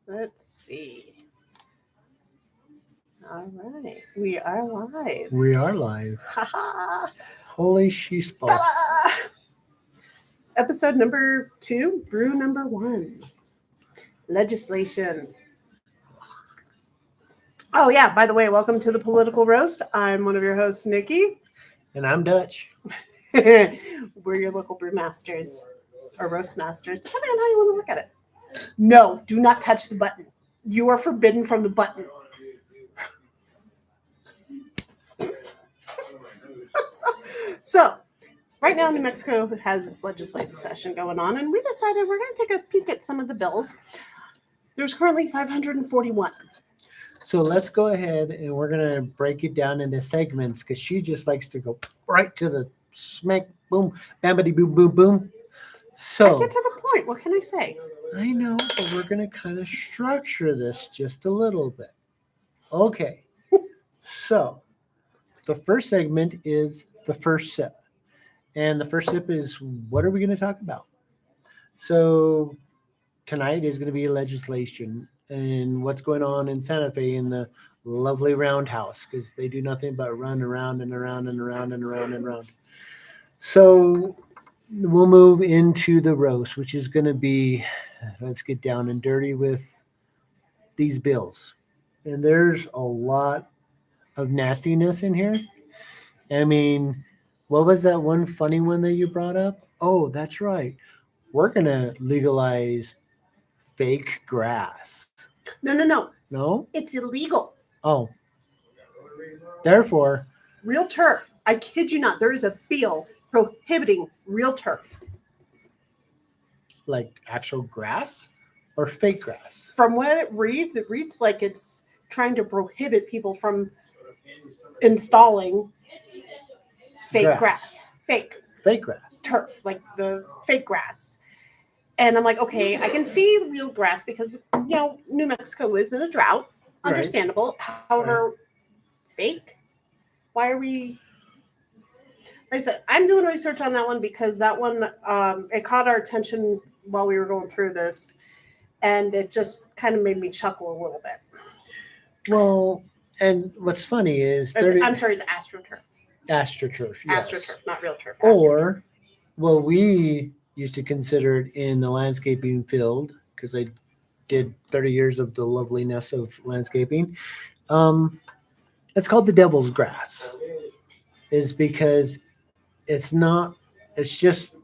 Let's see. All right. We are live. We are live. Ha Holy sheesh balls. ha! Episode number 2, brew number 1. Legislation. Oh, yeah. By the way, welcome to the Political Roast. I'm one of your hosts, Nikki. And I'm Dutch. We're your local brewmasters or roast masters, depending on how you want to look at it. No, do not touch the button. You are forbidden from the button. So, right now, New Mexico has this legislative session going on, and we decided we're going to take a peek at some of the bills. There's currently 541. So let's go ahead and we're going to break it down into segments because she just likes to go right to the smack, boom, bambity, boom, boom, boom. I So get to the point. What can I say? I know, but we're going to kind of structure this just a little bit. Okay. So the first segment is the first sip. And the first sip is what are we going to talk about? So tonight is going to be legislation and what's going on in Santa Fe in the lovely roundhouse because they do nothing but run around and around and around and around and around. So we'll move into the roast, which is going to be let's get down and dirty with these bills. And there's a lot of nastiness in here. I mean, what was that one funny one that you brought up? Oh, that's right. We're going to legalize fake grass. No. No? It's illegal. Oh. Therefore, Real turf. I kid you not. There is a bill prohibiting real turf. like actual grass or fake grass? From what it reads like it's trying to prohibit people from installing fake grass. Fake Fake grass. turf, like the fake grass. And I'm like, okay, I can see real grass because, New Mexico is in a drought. Right. Understandable. However, fake? Why are we... Like I said, I'm doing research on that one because that one, it caught our attention while we were going through this. And it just kind of made me chuckle a little bit. Well, and what's funny is... I'm sorry, it's AstroTurf. AstroTurf, yes. AstroTurf, not real turf. Or, well, we used to consider it in the landscaping field because I did 30 years of the loveliness of landscaping. It's called the devil's grass. Is because it's not, it's just,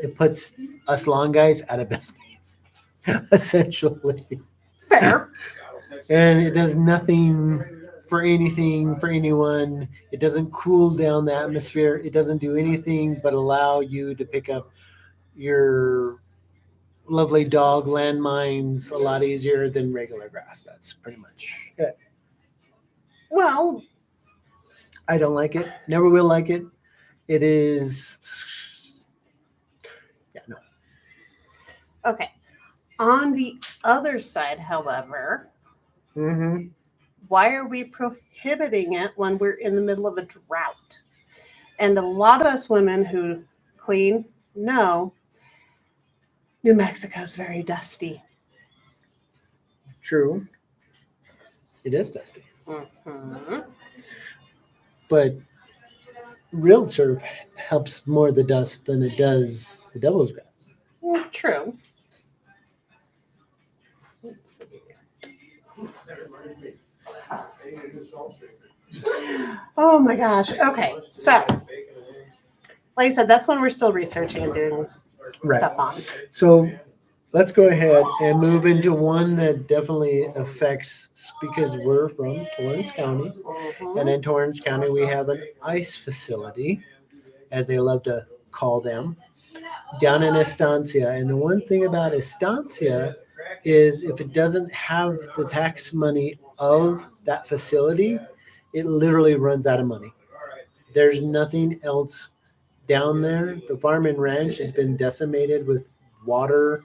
it puts us lawn guys out of business, essentially. Fair. And it does nothing for anything, for anyone. It doesn't cool down the atmosphere. It doesn't do anything but allow you to pick up your lovely dog landmines a lot easier than regular grass. That's pretty much it. Well, I don't like it. Never will like it. It is. Yeah, no. okay. On the other side, however, Mm-hmm. why are we prohibiting it when we're in the middle of a drought? And a lot of us women who clean know New Mexico's very dusty. True. It is dusty. Mm-hmm. But real turf helps more the dust than it does the devil's grass. True. Oh my gosh. Okay. So, like I said, that's when we're still researching and doing Right. stuff on. So let's go ahead and move into one that definitely affects because we're from Torrance County. Mhm. And in Torrance County, we have an ice facility, as they love to call them, down in Estancia. And the one thing about Estancia is if it doesn't have the tax money of that facility, it literally runs out of money. There's nothing else down there. The farm and ranch has been decimated with water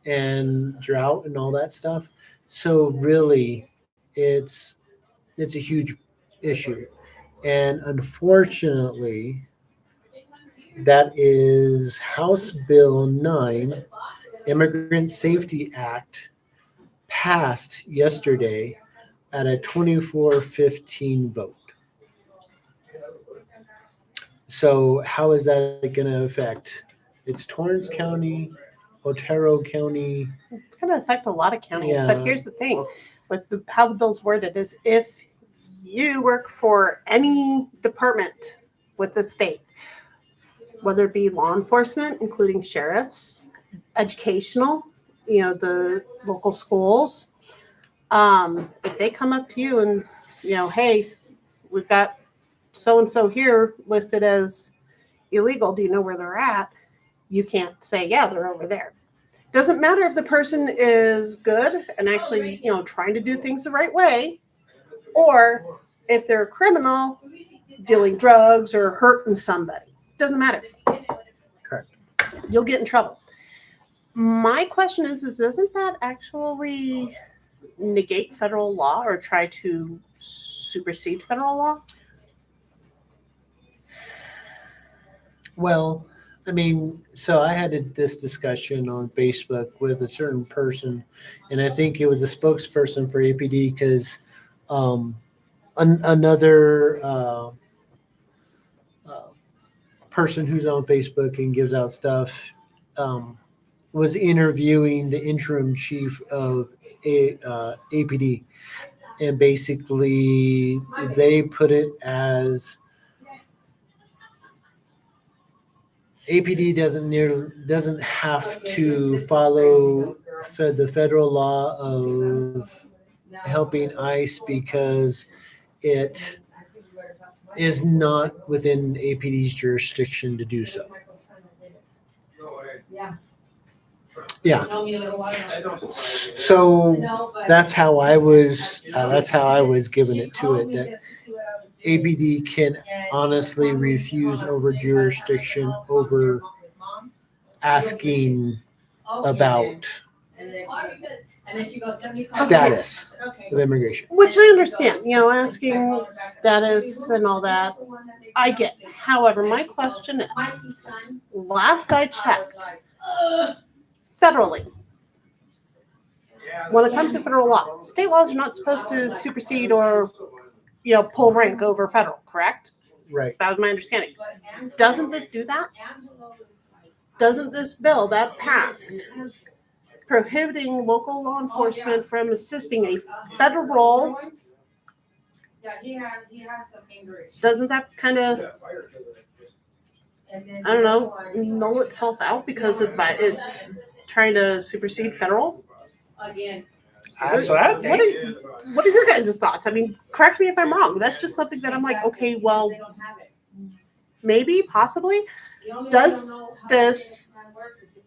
and drought and all that stuff. So really, it's a huge issue. And unfortunately, That is House Bill 9, Immigrant Safety Act, passed yesterday at a 24-15 vote. So, how is that going to affect? It's Torrance County, Otero County. It's going to affect a lot of counties. But Yeah. here's the thing with how the bill's worded is if you work for any department with the state, whether it be law enforcement, including sheriffs, educational, the local schools, if they come up to you and, hey, we've got so and so here listed as illegal, do you know where they're at? You can't say, yeah, they're over there. Doesn't matter if the person is good and actually, trying to do things the right way, or if they're a criminal dealing drugs or hurting somebody. Doesn't matter. Correct. You'll get in trouble. My question is doesn't that actually negate federal law or try to supersede federal law? Well, I mean, so I had this discussion on Facebook with a certain person, and I think it was a spokesperson for APD because another person who's on Facebook and gives out stuff um, was interviewing the interim chief of APD, and basically they put it as APD doesn't have to follow the federal law of helping ICE because it is not within APD's jurisdiction to do so. Yeah. So that's how I was. That's how I was giving it to it. That APD can honestly refuse over jurisdiction over asking about status of immigration. Which I understand, asking status and all that. I get. However, my question is last I checked, federally, when it comes to federal law, state laws are not supposed to supersede or, pull rank over federal, correct? Right. That was my understanding. Doesn't this do that? Doesn't this bill that passed prohibiting local law enforcement from assisting a federal, doesn't that kind of, I don't know, null itself out because it's trying to supersede federal? That's what I think. What are your guys' thoughts? I mean, correct me if I'm wrong. That's just something that I'm like, okay, well, maybe, possibly. Does this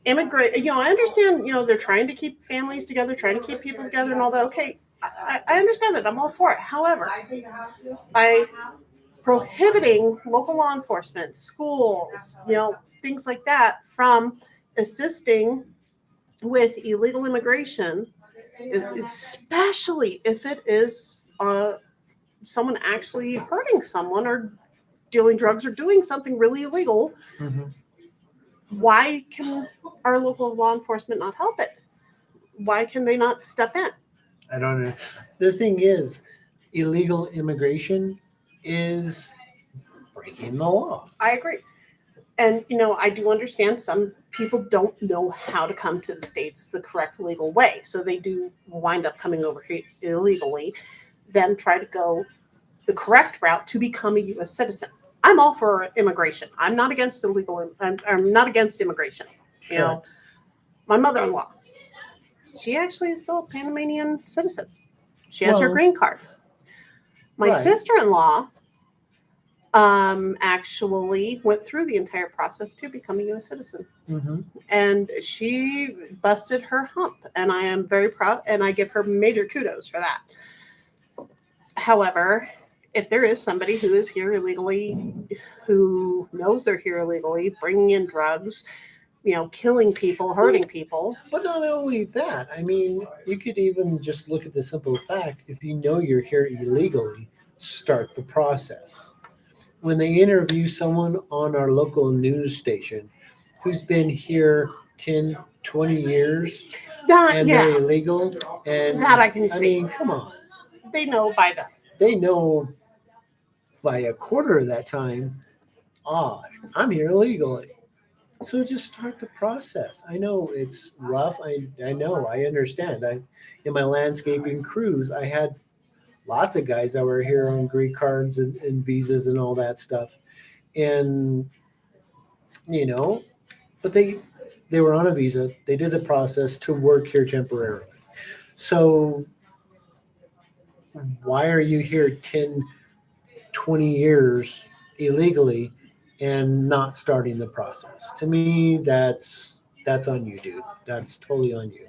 immigrate? I understand, they're trying to keep families together, trying to keep people together and all that. Okay, I understand that. I'm all for it. However, by prohibiting local law enforcement, schools, things like that from assisting with illegal immigration, especially if it is someone actually hurting someone or dealing drugs or doing something really illegal, why can our local law enforcement not help it? Why can they not step in? I don't know. The thing is, illegal immigration is breaking the law. I agree. And, I do understand some people don't know how to come to the States the correct legal way. So they do wind up coming over here illegally, then try to go the correct route to become a U.S. citizen. I'm all for immigration. I'm not against I'm not against immigration. My mother-in-law, she actually is still a Panamanian citizen. She has her green card. My sister-in-law actually went through the entire process to become a U.S. citizen. And she busted her hump. And I am very proud, and I give her major kudos for that. However, if there is somebody who is here illegally, who knows they're here illegally, bringing in drugs, killing people, hurting people. But not only that, I mean, you could even just look at the simple fact, if you know you're here illegally, start the process. when they interview someone on our local news station who's been here 10, 20 years That, and yeah, they're illegal, and that I can I see. mean, come on, They know by that. they know by a quarter of that time, ah, I'm here illegally. So just start the process. I know it's rough. I know. I understand. In my landscaping cruise, I had lots of guys that were here on green cards and visas and all that stuff. And you know, but they were on a visa. They did the process to work here temporarily. So why are you here 10, 20 years illegally and not starting the process? To me, that's on you, dude. That's totally on you.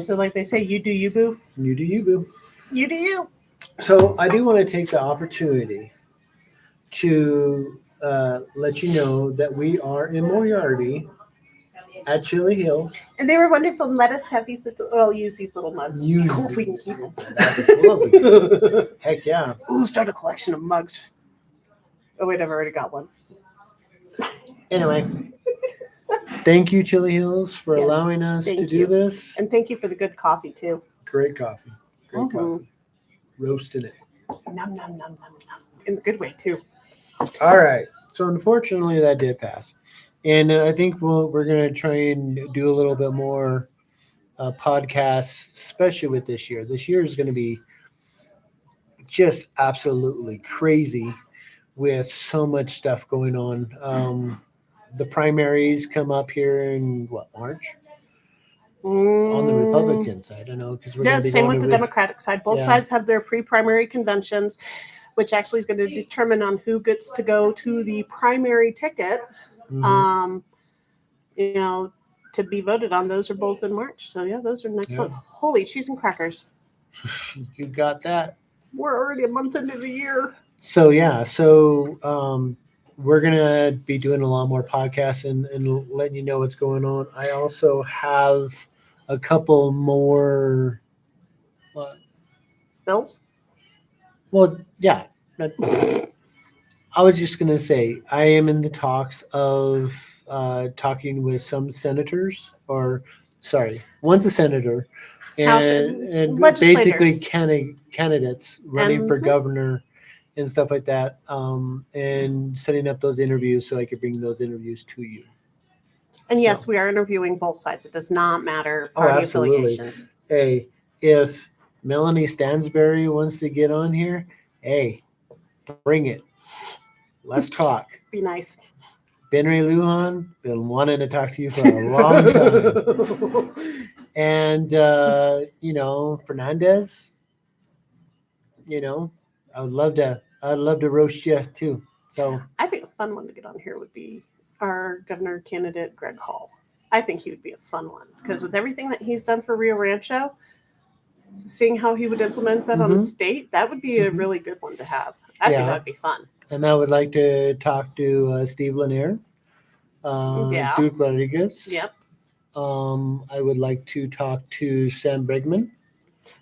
So, like they say, you do you, boo. You do you, boo. You do you. So I do want to take the opportunity to let you know that we are in Moriarty at Chili Hills. And they were wonderful and let us have these little, well, use these little mugs. Use Cool if we can keep them. That'd be cool if we could. Heck yeah. Ooh, start a collection of mugs. Oh, wait, I've already got one. Anyway, thank you, Chili Hills, for Yes, allowing us to thank do you. this. And thank you for the good coffee, too. Great coffee. Great Mhm. coffee. Roasting it. Nom, nom, nom, nom, nom. In the good way, too. All right. So unfortunately, that did pass. And I think we're going to try and do a little bit more podcasts, especially with this year. This year is going to be just absolutely crazy with so much stuff going on. The primaries come up here in what, March? On the Republican side, I know, because we're Yeah, going to be same going with to the Democratic side. Both yeah. sides have their pre-primary conventions, which actually is going to determine on who gets to go to the primary ticket. Mhm. You know, to be voted on. Those are both in March. So yeah, those are next Yeah. month. Holy cheese and crackers! You got that. We're already a month into the year. So yeah, we're gonna be doing a lot more podcasts and letting you know what's going on. I also have a couple more. Bills. Well, yeah. I was just gonna say I am in the talks of talking with some senators, or sorry, one's a senator, House and basically legislators. candidates running for Mhm. governor and stuff like that, and setting up those interviews so I could bring those interviews to you. And yes, So- we are interviewing both sides. It does not matter Oh, party absolutely. affiliation. Hey, if Melanie Stansberry wants to get on here, hey, bring it. Let's talk. Be nice. Ben Ray Lujan, been wanting to talk to you for a long time. And, Fernandez, I'd love to roast you too. So, I think a fun one to get on here would be our governor candidate, Greg Hall. I think he would be a fun one because with everything that he's done for Rio Rancho, seeing how he would implement that on the Mhm. state, that would be a Mhm. really good one to have. I think Yeah. that would be fun. And I would like to talk to Steve Lanier, Yeah. Duke Rodriguez. Yep. I would like to talk to Sam Bregman.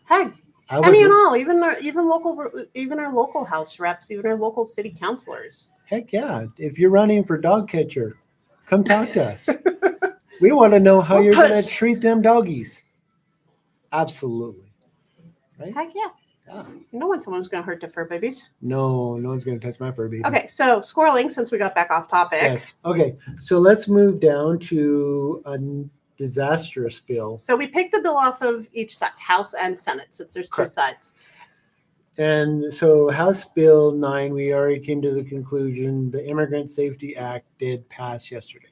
Heck, I would, any and all, even our local house reps, even our local city councilors. heck yeah. If you're running for dog catcher, come talk to us. We want to know how We'll you're going to push. treat them doggies. Absolutely. Right? Heck yeah. Yeah. No one someone's gonna hurt the fur babies. No one's going to touch my fur baby. Okay, so squirreling, since we got back off topic. Yes. Okay. So let's move down to a disastrous bill. So we picked the bill off of each side, House and Senate, since there's two Correct. sides. And so House Bill 9, we already came to the conclusion the Immigrant Safety Act did pass yesterday.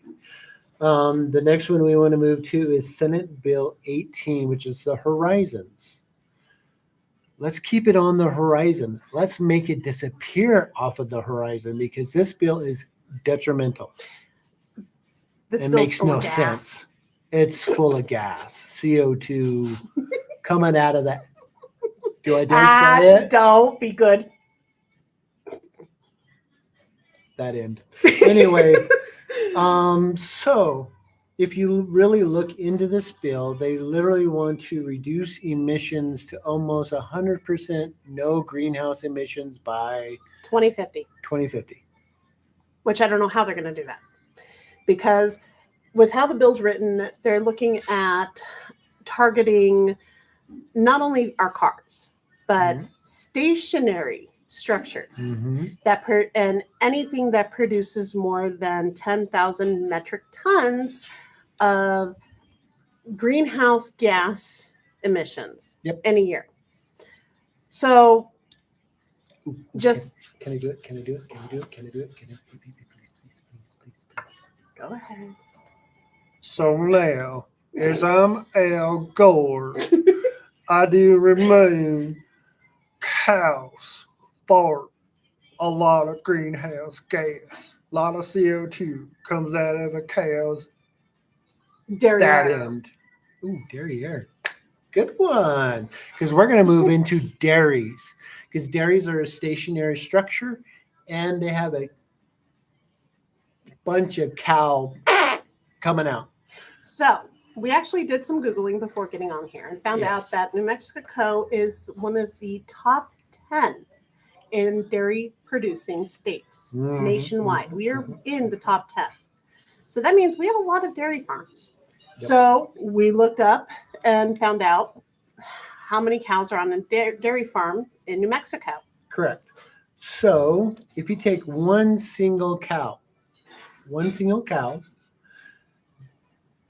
The next one we want to move to is Senate Bill 18, which is the Horizons. Let's keep it on the horizon. Let's make it disappear off of the horizon because this bill is detrimental. This It bill's makes full no of gas. sense. It's full of gas, CO2 coming out of that. Do I dare say it? Don't be good. That end. Anyway, so if you really look into this bill, they literally want to reduce emissions to almost 100% no greenhouse emissions by 2050, 2050. which I don't know how they're going to do that. Because with how the bill's written, they're looking at targeting not only our cars, but stationary structures and anything that produces more than 10,000 metric tons of greenhouse gas emissions in a year. So just can I do it? Can I do it? Can I do it? Can I do it? Can I please. Go ahead. So now, as I'm Al Gore, I do remain cows fart a lot of greenhouse gas. A lot of CO2 comes out of a cow's Derriere. end. Ooh, derriere. Good one. Because we're going to move into dairies. Because dairies are a stationary structure and they have a bunch of cow coming out. So we actually did some Googling before getting on here and found out that New Mexico is one of the top 10 in dairy producing states nationwide. We are in the top 10. So that means we have a lot of dairy farms. Yep. So we looked up and found out how many cows are on a dairy farm in New Mexico. Correct. So if you take one single cow,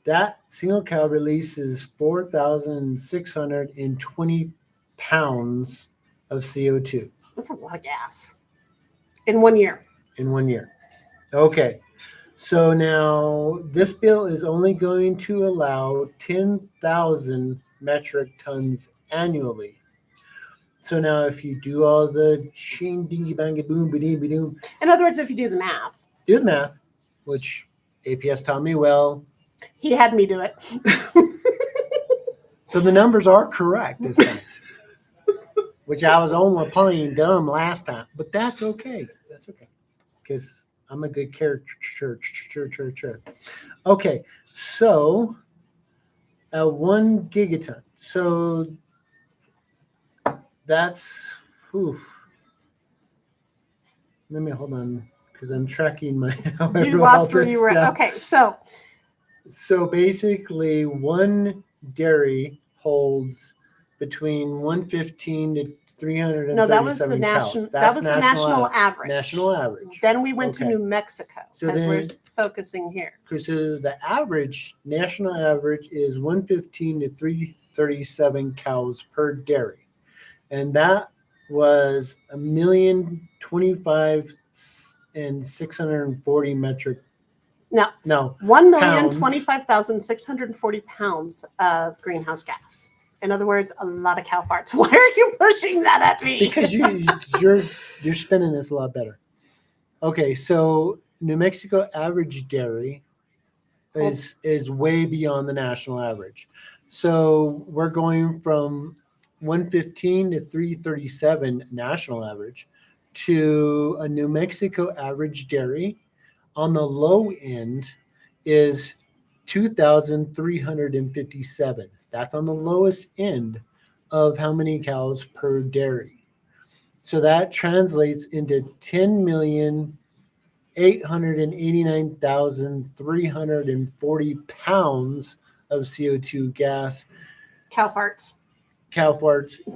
that single cow releases 4,620 pounds of CO2. That's a lot of gas in 1 year. Okay. So now this bill is only going to allow 10,000 metric tons annually. So now if you do all the shing dingy bang boom ba-dee ba-doom. In other words, if you do the math, which APS taught me well. He had me do it. So the numbers are correct this time. Which I was only playing dumb last time. But that's okay. Because I'm a good character. Okay, so 1 gigaton. So that's, let me hold on because I'm tracking my. You lost where you were. Okay, so basically, one dairy holds between 115 to 337 No, that was the national. That was the national average. National average. Then we went to New Mexico because we're focusing here. So the national average is 115 to 337 cows per dairy, and that was 1,025,640 metric. No, 1,025,640 pounds of greenhouse gas. In other words, a lot of cow farts. Why are you pushing that at me? Because you're spinning this a lot better. Okay, so New Mexico average dairy is way beyond the national average. So we're going from 115 to 337 national average to a New Mexico average dairy on the low end is 2,357. That's on the lowest end of how many cows per dairy. So that translates into 10,889,340 pounds of CO2 gas. Cow farts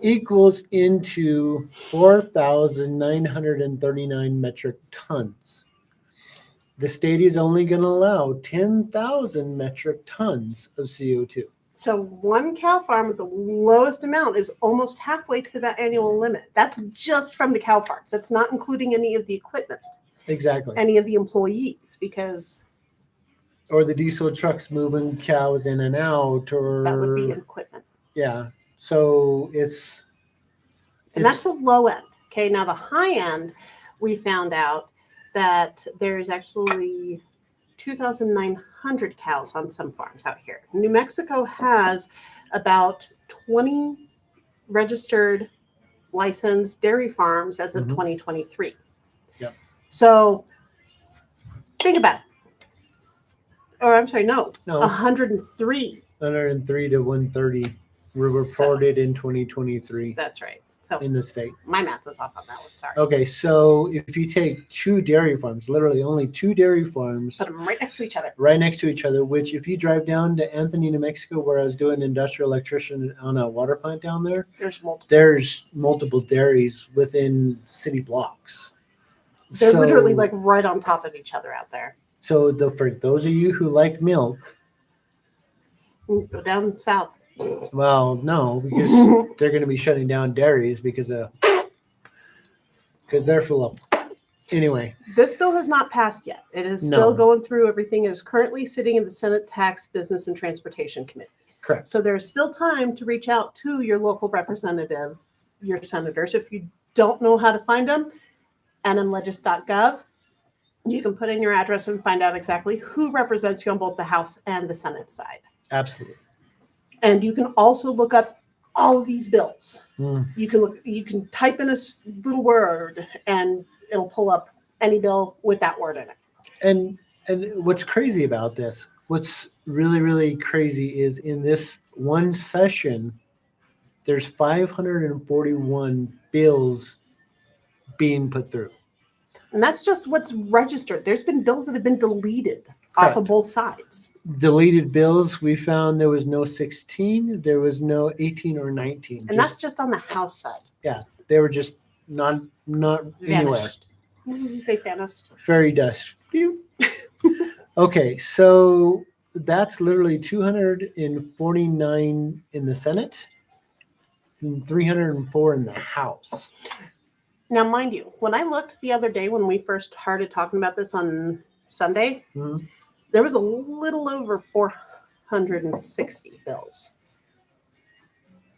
equals into 4,939 metric tons. The state is only going to allow 10,000 metric tons of CO2. So one cow farm with the lowest amount is almost halfway to that annual limit. That's just from the cow farts. That's not including any of the equipment. Exactly. Any of the employees, because... Or the diesel trucks moving cows in and out, or... That would be equipment. Yeah. So it's... And that's the low end. Okay, now the high end, we found out that there's actually 2,900 cows on some farms out here. New Mexico has about 20 registered licensed dairy farms as of 2023. Yep. So think about it. Or I'm sorry, no, No. 103. 103 to 130 were reported in 2023 That's right. So in the state. my math was off on that one. Sorry. Okay, so if you take 2 dairy farms, literally only 2 dairy farms Put them right next to each other. right next to each other, which if you drive down to Anthony, New Mexico, where I was doing industrial electrician on a water plant down there, there's multiple dairies within city blocks. They're literally like right on top of each other out there. So for those of you who like milk, go down south. Well, no, because they're going to be shutting down dairies because they're full of. Anyway, this bill has not passed yet. It is still going through everything. It is currently sitting in the Senate Tax, Business, and Transportation Committee. Correct. So there's still time to reach out to your local representative, your senators. If you don't know how to find them, nmlegis.gov, you can put in your address and find out exactly who represents you on both the House and the Senate side. Absolutely. And you can also look up all of these bills. Mm. You can type in a little word and it'll pull up any bill with that word in it. And what's crazy about this, what's really, really crazy is in this one session, there's 541 bills being put through. And that's just what's registered. There's been bills that have been deleted off of both sides. Deleted bills, we found there was no 16, there was no 18 or 19. And that's just on the House side. Yeah, they were just not anywhere. They vanished. Fairy dust. Okay, so that's literally 249 in the Senate and 304 in the House. Now, mind you, when I looked the other day when we first started talking about this on Sunday, there was a little over 460 bills.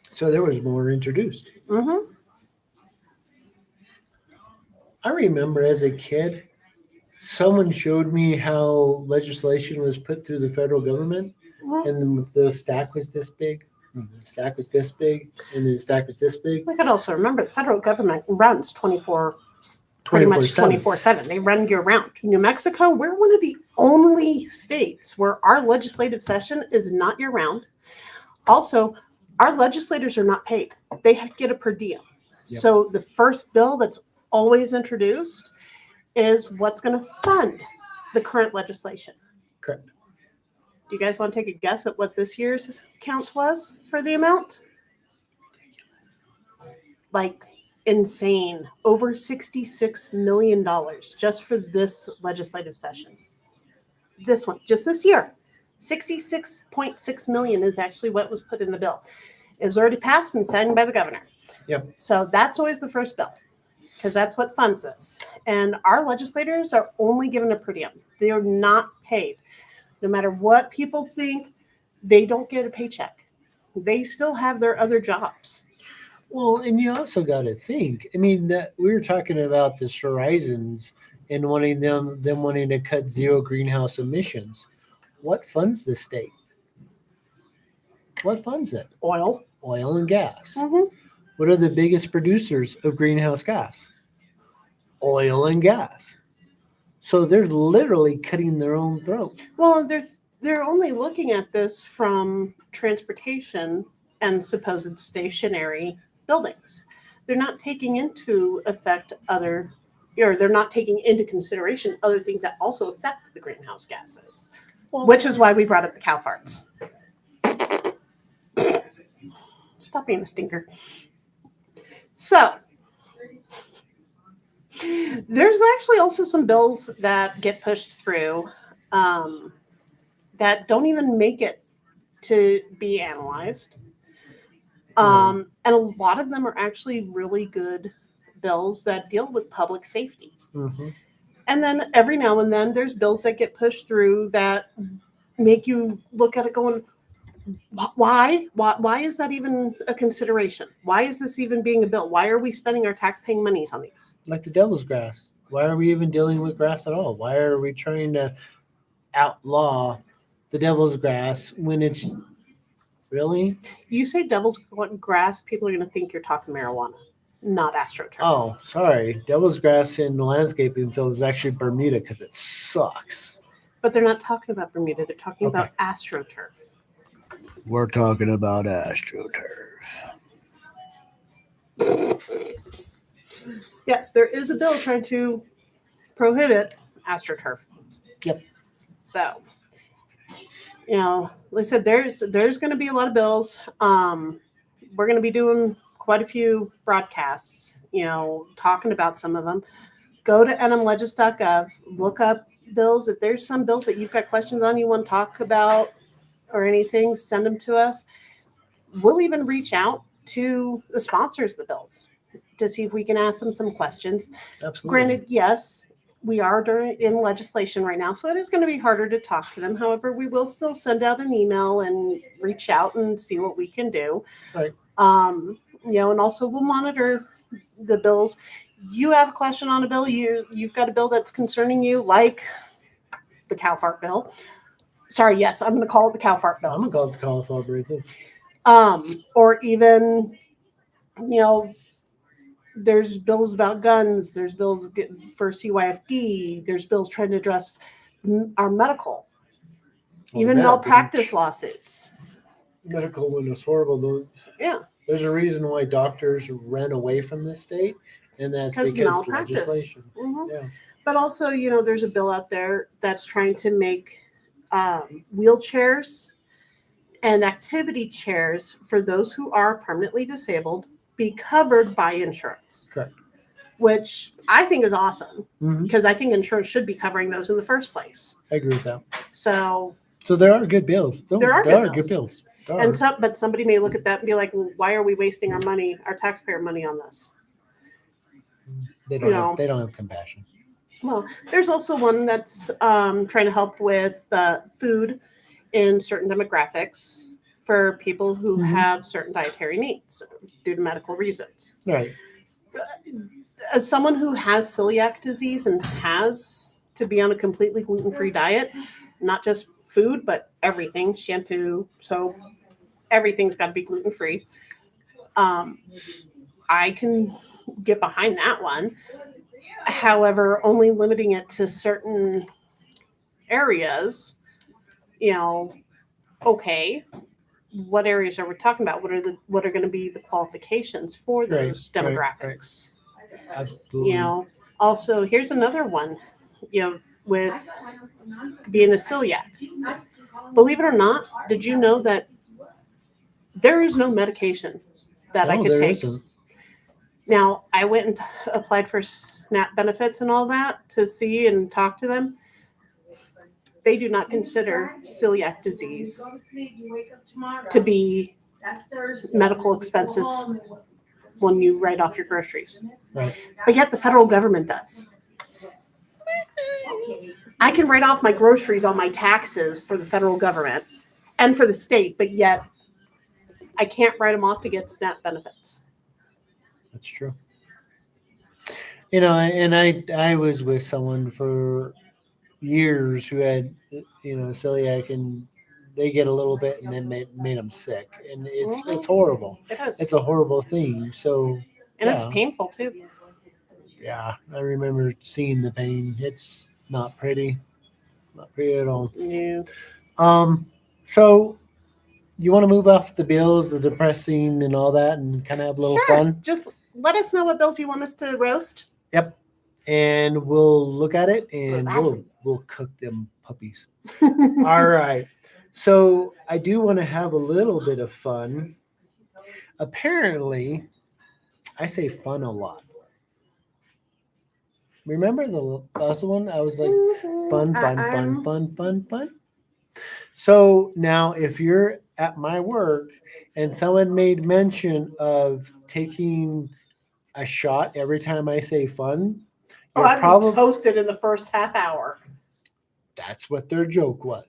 So there was more introduced. Mm-hmm. I remember as a kid, someone showed me how legislation was put through the federal government, and the stack was this big, and the stack was this big, and the stack was this big. We could also remember the federal government runs pretty much 24/7. They run year round. New Mexico, we're one of the only states where our legislative session is not year round. Also, our legislators are not paid. They get a per diem. Yep. So the first bill that's always introduced is what's going to fund the current legislation. Correct. Do you guys want to take a guess at what this year's count was for the amount? Like insane. Over $66 million just for this legislative session. This one, just this year. 66.6 million is actually what was put in the bill. It was already passed and signed by the governor. Yep. So that's always the first bill, because that's what funds us. And our legislators are only given a per diem. They are not paid. No matter what people think, they don't get a paycheck. They still have their other jobs. Well, and you also got to think, I mean, that we were talking about this Horizons and wanting them wanting to cut zero greenhouse emissions. What funds the state? What funds it? Oil and gas. Mm-hmm. What are the biggest producers of greenhouse gas? Oil and gas. So they're literally cutting their own throat. Well, they're only looking at this from transportation and supposed stationary buildings. They're not taking into they're not taking into consideration other things that also affect the greenhouse gases, which is why we brought up the cow farts. Stop being a stinker. So, there's actually also some bills that get pushed through that don't even make it to be analyzed. And a lot of them are actually really good bills that deal with public safety. Mm-hmm. And then every now and then there's bills that get pushed through that make you look at it going, why is that even a consideration? Why is this even being a bill? Why are we spending our tax-paying monies on these? Like the devil's grass. Why are we even dealing with grass at all? Why are we trying to outlaw the devil's grass when it's really? You say devil's grass, people are going to think you're talking marijuana, not AstroTurf. Oh, sorry. Devil's grass in the landscaping field is actually Bermuda because it sucks. But they're not talking about Bermuda. They're talking Okay. about AstroTurf. We're talking about AstroTurf. Yes, there is a bill trying to prohibit AstroTurf. Yep. So, like I said, there's going to be a lot of bills. We're going to be doing quite a few broadcasts, talking about some of them. Go to nmlegis.gov, look up bills. If there's some bills that you've got questions on, you want to talk about or anything, send them to us. We'll even reach out to the sponsors of the bills to see if we can ask them some questions. Absolutely. Granted, yes, we are in legislation right now, so it is going to be harder to talk to them. However, we will still send out an email and reach out and see what we can do. Right. And also we'll monitor the bills. You have a question on a bill, you've got a bill that's concerning you, like the cow fart bill. Sorry, yes, I'm going to call it the cow fart bill. I'm gonna call it the cauliflower bread too. Or even, there's bills about guns. There's bills for CYFD. There's bills trying to address our medical, even malpractice lawsuits. Medical one is horrible. Though. Yeah. There's a reason why doctors ran away from this state, and that's because malpractice. Legislation. Mm-hmm. Yeah. But also, there's a bill out there that's trying to make wheelchairs and activity chairs for those who are permanently disabled be covered by insurance. Correct. Which I think is awesome, Mm-hmm. because I think insurance should be covering those in the first place. I agree with that. So there are good bills. There are good bills. But somebody may look at that and be like, well, why are we wasting our money, our taxpayer money on this? They don't have compassion. Well, there's also one that's trying to help with food in certain demographics for people who Mm-hmm. have certain dietary needs due to medical reasons. Right. As someone who has celiac disease and has to be on a completely gluten-free diet, not just food, but everything, shampoo, soap, everything's got to be gluten-free. I can get behind that one. However, only limiting it to certain areas, okay, what areas are we talking about? What are going to be the qualifications for those demographics? Right. Absolutely. Also, here's another one, with being a celiac. Believe it or not, did you know that there is no medication that I could take? Isn't. Now, I went and applied for SNAP benefits and all that to see and talk to them. They do not consider celiac disease to be medical expenses when you write off your groceries. Right. But yet the federal government does. I can write off my groceries on my taxes for the federal government and for the state, but yet I can't write them off to get SNAP benefits. That's true. And I was with someone for years who had, celiac, and they get a little bit and then made them sick. And it's horrible. It is. It's a horrible thing. So, it's painful too. Yeah, I remember seeing the pain. It's not pretty. Not pretty at all. Yeah. So you want to move off the bills, the depressing and all that, and kind of have a little fun? Just let us know what bills you want us to roast. Yep. And we'll look at it and we'll cook them puppies. All right. So I do want to have a little bit of fun. Apparently, I say fun a lot. Remember the last one? I was like, fun. So now if you're at my work and someone made mention of taking a shot every time I say fun, I'd be toasted in the first half hour. That's what their joke was.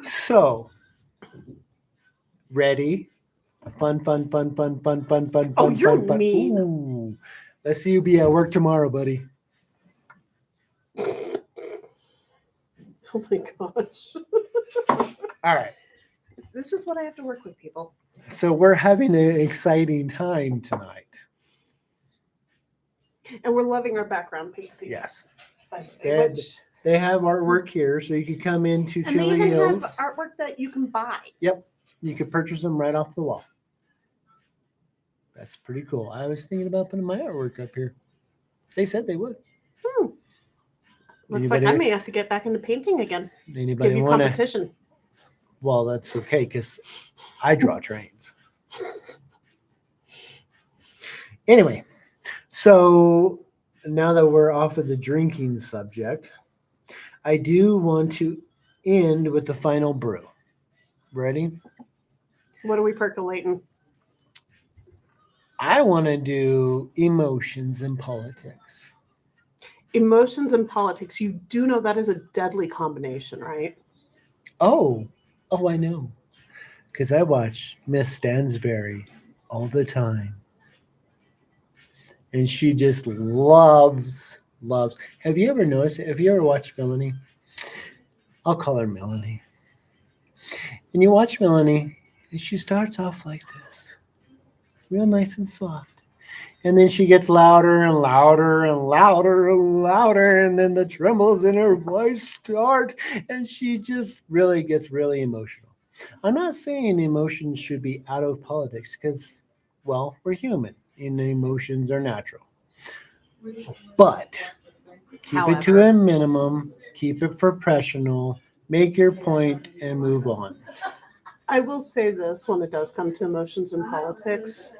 So, ready? Fun. Oh, you're fun. mean. Ooh. Let's see you be at work tomorrow, buddy. Oh my gosh. All right. This is what I have to work with, people. So we're having an exciting time tonight. And we're loving our background painting. Yes. By the way, They, which, they have artwork here, so you could come into and they Chili even Hills. have artwork that you can buy. Yep. You could purchase them right off the wall. That's pretty cool. I was thinking about putting my artwork up here. They said they would. Looks Anybody, like I may have to get back into painting again. anybody Give you want to? competition. Well, that's okay because I draw trains. Anyway, so now that we're off of the drinking subject, I do want to end with the final brew. Ready? What are we percolating? I want to do emotions in politics. Emotions and politics. You do know that is a deadly combination, right? Oh, I know. Because I watch Miss Stansberry all the time. And she just loves. Have you ever noticed? Have you ever watched Melanie? I'll call her Melanie. And you watch Melanie, and she starts off like this, real nice and soft. And then she gets louder and louder and louder and louder, and then the trembles in her voice start, and she just really gets really emotional. I'm not saying emotions should be out of politics because, well, we're human and emotions are natural. But keep it to However, a minimum, keep it professional, make your point, and move on. I will say this when it does come to emotions and politics.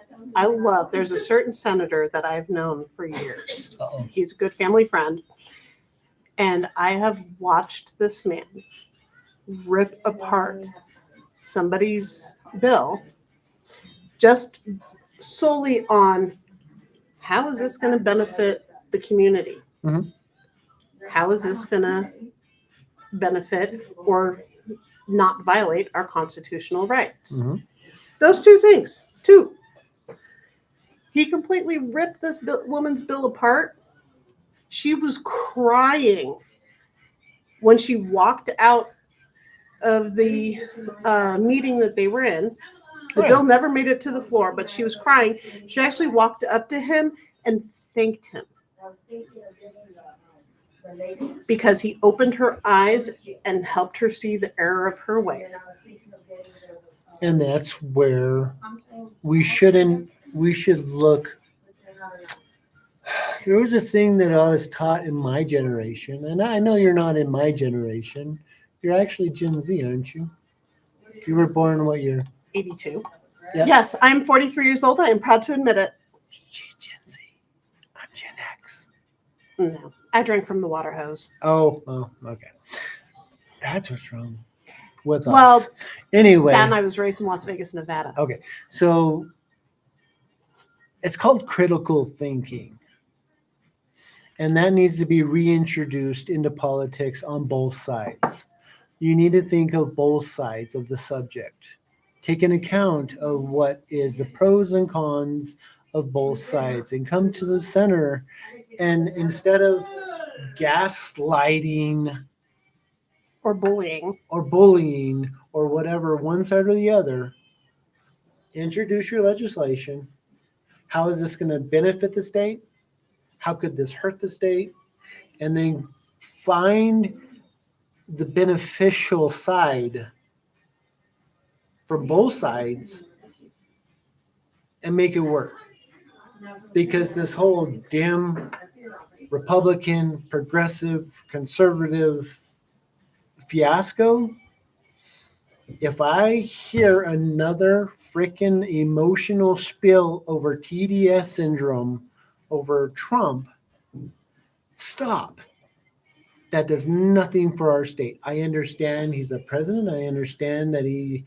There's a certain senator that I've known for years. Uh-oh. He's a good family friend. And I have watched this man rip apart somebody's bill just solely on how is this going to benefit the community? Mhm. How is this going to benefit or not violate our constitutional rights? Mhm. Those two things. Two. He completely ripped this woman's bill apart. She was crying when she walked out of the meeting that they were in. The bill never made it to the floor, but she was crying. She actually walked up to him and thanked him because he opened her eyes and helped her see the error of her ways. And that's where we should look. There was a thing that I was taught in my generation, and I know you're not in my generation. You're actually Gen Z, aren't you? You were born what year? 82. Yep. Yes, I'm 43 years old. I am proud to admit it. She's Gen Z. I'm Gen X. No, I drank from the water hose. Oh, okay. That's what's wrong with Well, us. Anyway. Then I was raised in Las Vegas, Nevada. Okay, so it's called critical thinking. And that needs to be reintroduced into politics on both sides. You need to think of both sides of the subject. Take an account of what is the pros and cons of both sides and come to the center. And instead of gaslighting Or bullying. or whatever, one side or the other, introduce your legislation. How is this going to benefit the state? How could this hurt the state? And then find the beneficial side from both sides and make it work. Because this whole dim Republican, progressive, conservative fiasco, if I hear another freaking emotional spill over TDS syndrome over Trump, stop. That does nothing for our state. I understand he's a president. I understand that he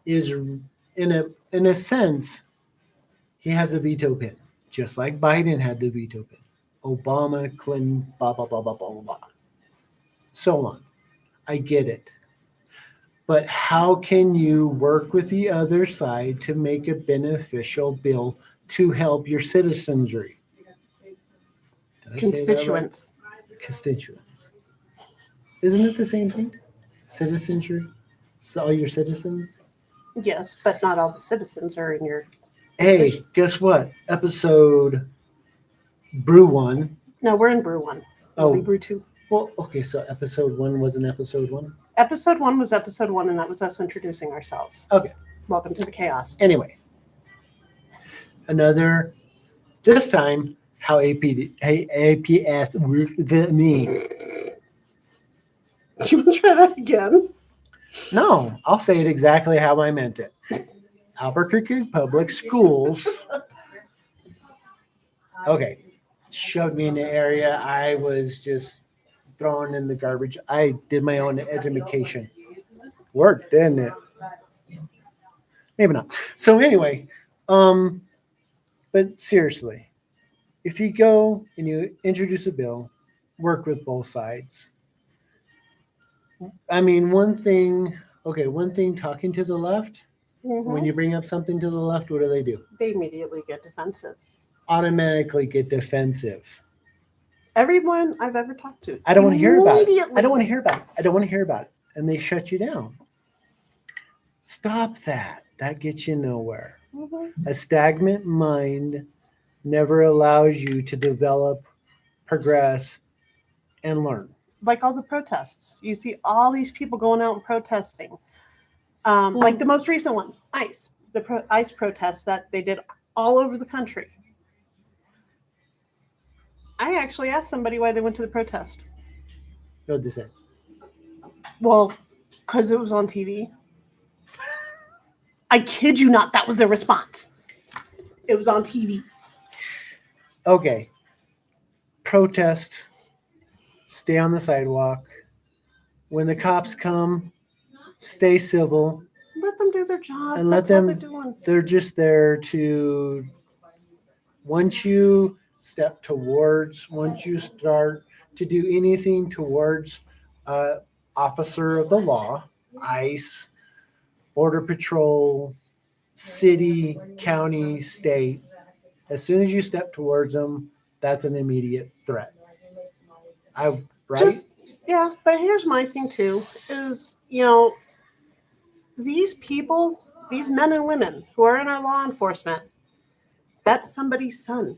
is, in a sense, he has a veto pen, just like Biden had the veto pen. Obama, Clinton, blah, blah, blah, blah, blah, blah, blah. So on. I get it. But how can you work with the other side to make a beneficial bill to help your citizenry? Constituents. Constituents. Isn't it the same thing? Citizenry? So all your citizens? Yes, but not all the citizens are in your. Hey, guess what? Episode Brew 1. No, we're in Brew 1. It'll be Oh, Brew 2. well, okay, so episode 1 wasn't episode 1? Episode 1 was episode 1, and that was us introducing ourselves. Okay. Welcome to the chaos. Anyway, this time, how APS works with me. Do you want to try that again? No, I'll say it exactly how I meant it. Albuquerque Public Schools. Okay. Shoved me in the area. I was just thrown in the garbage. I did my own education. Worked, didn't it? Maybe not. So anyway, but seriously, if you go and you introduce a bill, work with both sides. I mean, one thing talking to the left, when you bring up something to the left, what do? They immediately get defensive. Automatically get defensive. Everyone I've ever talked to. I don't want to hear about it. I don't want to hear about it. I don't want to hear about it. And they shut you down. Stop that. That gets you nowhere. Mm-hmm. A stagnant mind never allows you to develop, progress, and learn. Like all the protests. You see all these people going out and protesting. Like the most recent one, ICE. The ICE protests that they did all over the country. I actually asked somebody why they went to the protest. What did they say? Well, because it was on TV. I kid you not, that was their response. It was on TV. Okay. Protest. Stay on the sidewalk. When the cops come, stay civil. Let them do their job. And That's let all them, they're doing. they're just there to, once you start to do anything towards officer of the law, ICE, Border Patrol, city, county, state, as soon as you step towards them, that's an immediate threat. Right? But here's my thing too, is, these people, these men and women who are in our law enforcement, that's somebody's son,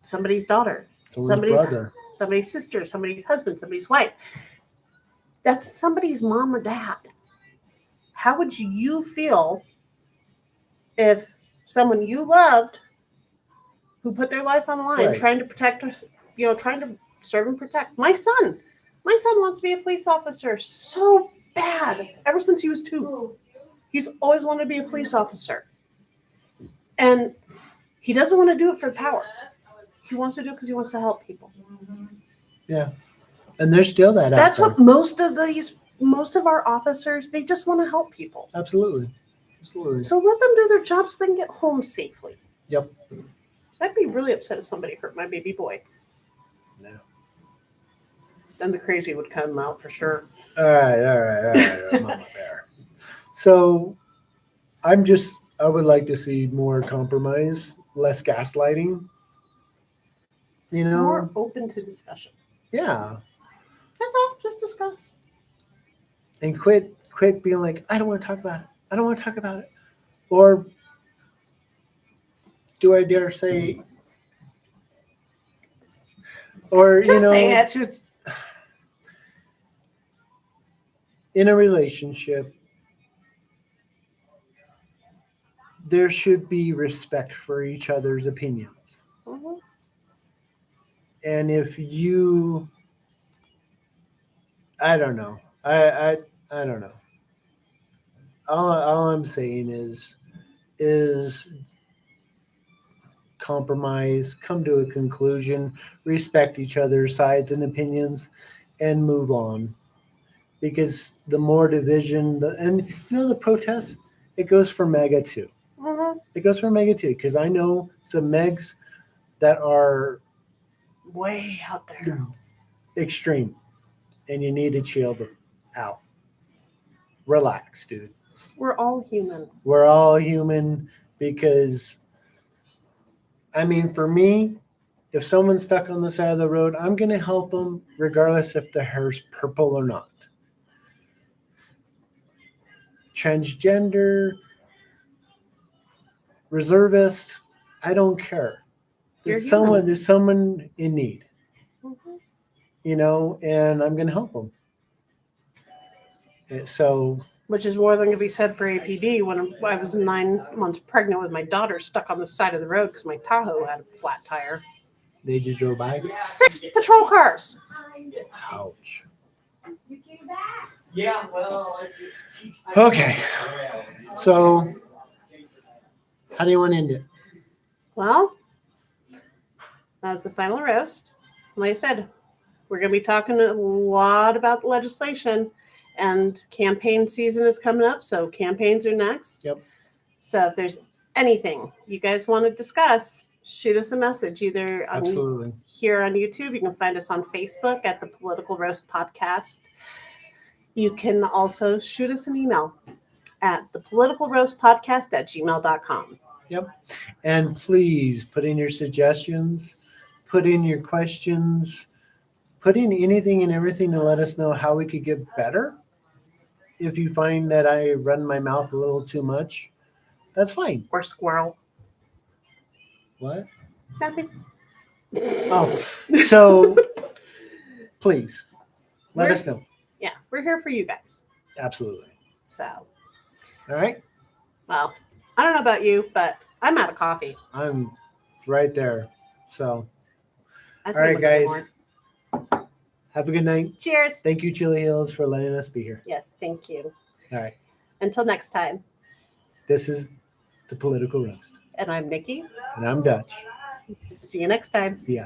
somebody's daughter, Somebody's brother. somebody's sister, somebody's husband, somebody's wife. That's somebody's mom or dad. How would you feel if someone you loved, who put their life on the line, Right. trying to protect, trying to serve and protect my son wants to be a police officer so bad ever since he was 2. He's always wanted to be a police officer. And he doesn't want to do it for power. He wants to do it because he wants to help people. Yeah. And there's still that That's out what most of our officers, they just want to help people. Absolutely. So let them do their jobs so they can get home safely. Yep. So I'd be really upset if somebody hurt my baby boy. Yeah. Then the crazy would come out for sure. All right, Mama Bear. So I would like to see more compromise, less gaslighting. More open to discussion. Yeah. That's all. Just discuss. And quit being like, I don't want to talk about it. I don't want to talk about it. Or do I dare say, or, Just say it. Just in a relationship, there should be respect for each other's opinions. Mm-hmm. And if you, I don't know. I don't know. All I'm saying is compromise, come to a conclusion, respect each other's sides and opinions, and move on. Because the more division, the protests, it goes for mega too. Mm-hmm. It goes for mega too, because I know some megs that are way out there, extreme, and you need to chill them out. Relax, dude. We're all human. We're all human, because, I mean, for me, if someone's stuck on the side of the road, I'm going to help them regardless if their hair's purple or not. Transgender, reservist, I don't care. You're there's someone in need, Mhm. and I'm going to help them. So Which is more than can be said for APD when I was 9 months pregnant with my daughter stuck on the side of the road because my Tahoe had a flat tire. they just drove by. 6 patrol cars. Ouch. Yeah, well. Okay. So how do you want to end it? Well, that was the final roast. Like I said, we're going to be talking a lot about legislation, and campaign season is coming up, so campaigns are next. Yep. So if there's anything you guys want to discuss, shoot us a message either on Absolutely. here on YouTube. You can find us on Facebook at the Political Roast Podcast. You can also shoot us an email at thepoliticalroastpodcast@gmail.com. Yep. And please put in your suggestions, put in your questions, put in anything and everything to let us know how we could get better. If you find that I run my mouth a little too much, that's fine. Or squirrel. What? Nothing. Oh, so please let We're- us know. Yeah, we're here for you guys. Absolutely. So, All right. well, I don't know about you, but I'm out of coffee. I'm right there. So, I all think right, I'm gonna get guys. more. Have a good night. Cheers. Thank you, Chili Hills, for letting us be here. Yes, thank you. All right. Until next time. This is the Political Roast. And I'm Nikki. And I'm Dutch. See you next time. See ya.